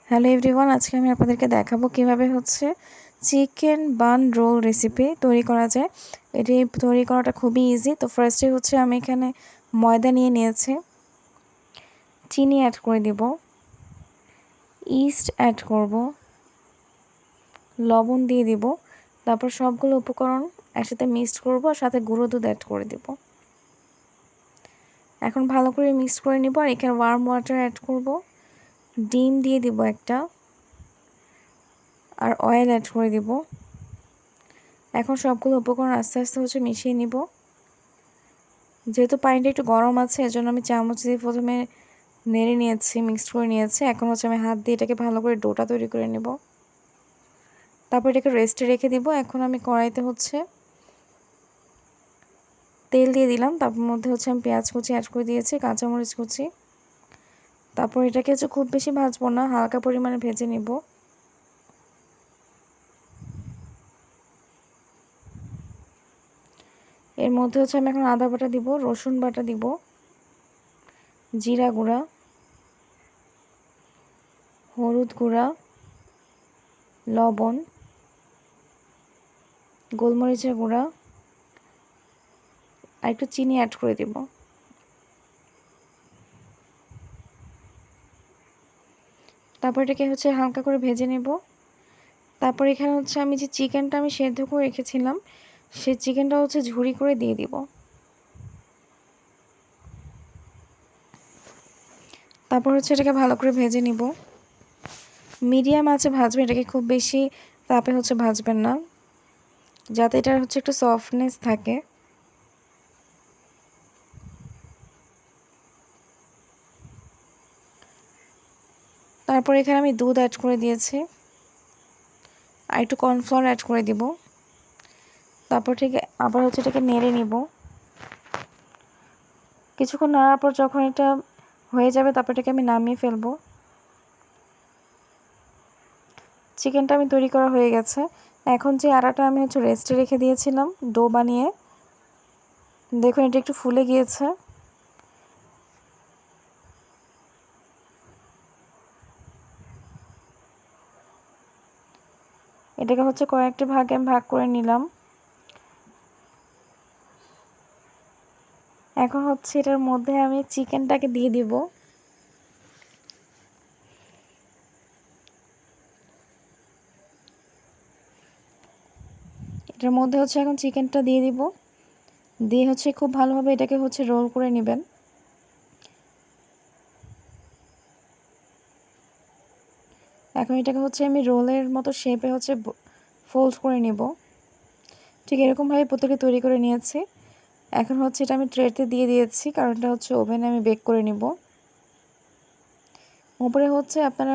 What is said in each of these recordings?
Hello everyone, আজকে আমি আপনাদেরকে দেখাবো কিভাবে চিকেন বান রোল রেসিপি তৈরি করা যায়। এটি তৈরি করাটা খুবই ইজি। তো ফার্স্টে আমি এখানে ময়দা নিয়েছি, চিনি অ্যাড করে দিব, ইস্ট অ্যাড করব, লবণ দিয়ে দিব, তারপর সবগুলো উপকরণ একসাথে মিক্সড করব আর সাথে গুঁড়ো দুধ অ্যাড করে দিব। এখন ভালো করে মিক্স করে নিব আর এখানে ওয়ার্ম ওয়াটার অ্যাড করব, ডিম দিয়ে দিব একটা, আর অয়েল অ্যাড করে দিব। এখন সবগুলো উপকরণ আস্তে আস্তে মিশিয়ে নিব। যেহেতু পানিটা একটু গরম আছে, এজন্য আমি চামচ দিয়ে প্রথমে নেড়ে নিয়েছি, মিক্সড করে নিয়েছি। এখন আমি হাত দিয়ে এটাকে ভালো করে ডোটা তৈরি করে নেব। তারপর এটাকে রেস্টে রেখে দিব। এখন আমি কড়াইতে তেল দিয়ে দিলাম। তারপর মধ্যে আমি পেঁয়াজ কুচি অ্যাড করে দিয়েছি, কাঁচামরিচ কুচি। তারপর এটাকে খুব বেশি ভাজবো না, হালকা পরিমাণে ভেজে নিব। এর মধ্যে আমি এখন আদা বাটা দিব, রসুন বাটা দিব, জিরা গুঁড়া, হলুদ গুঁড়া, লবণ, গোলমরিচের গুঁড়া আর একটু চিনি অ্যাড করে দিব। তারপর এটাকে হালকা করে ভেজে নেব। তারপর এখানে আমি যে চিকেনটা আমি সেদ্ধ করে রেখেছিলাম, সেই চিকেনটা ঝুরি করে দিয়ে দিব। তারপর এটাকে ভালো করে ভেজে নিব। মিডিয়াম আঁচে ভাজবেন, এটাকে খুব বেশি তাপে ভাজবেন না, যাতে এটার একটু সফটনেস থাকে। তারপর এখানে আমি দুধ অ্যাড করে দিয়েছি আর একটু কর্নফ্লাওয়ার অ্যাড করে দিব। তারপর আবার এটাকে নেড়ে নিব। কিছুক্ষণ নাড়ার পর যখন এটা হয়ে যাবে, তারপর এটাকে আমি নামিয়ে ফেলবো। চিকেনটা আমি তৈরি করা হয়ে গেছে। এখন যে আটাটা আমি রেস্টে রেখে দিয়েছিলাম ডো বানিয়ে, দেখুন এটা একটু ফুলে গিয়েছে। এটাকে কয়েকটি ভাগে আমি ভাগ করে নিলাম। এখন এটার মধ্যে আমি চিকেনটাকে দিয়ে দিব। এটার মধ্যে এখন চিকেনটা দিয়ে দিব, দিয়ে খুব ভালোভাবে এটাকে রোল করে নেবেন। এখন এটাকে আমি রোলের মতো শেপে ফোল্ড করে নেব। ঠিক এরকমভাবে প্রত্যেকটা তৈরি করে নিয়েছি। এখন এটা আমি ট্রেতে দিয়ে দিয়েছি, কারণ এটা ওভেনে আমি বেক করে নিব। উপরে আপনারা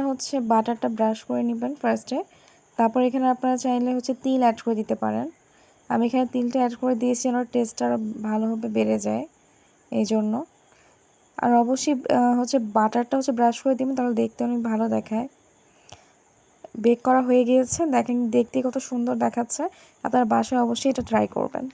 বাটারটা ব্রাশ করে নেবেন ফার্স্টে। তারপর এখানে আপনারা চাইলে তিল অ্যাড করে দিতে পারেন। আমি এখানে তিলটা অ্যাড করে দিয়েছি, যেন টেস্টটা আরও ভালোভাবে বেড়ে যায় এই জন্য। আর অবশ্যই বাটারটা ব্রাশ করে দিবেন, তাহলে দেখতে অনেক ভালো দেখায়। বেক করা হয়ে গিয়েছে, দেখেন দেখতে কত সুন্দর দেখাচ্ছে। আপনার বাসায় অবশ্যই এটা ট্রাই করবেন।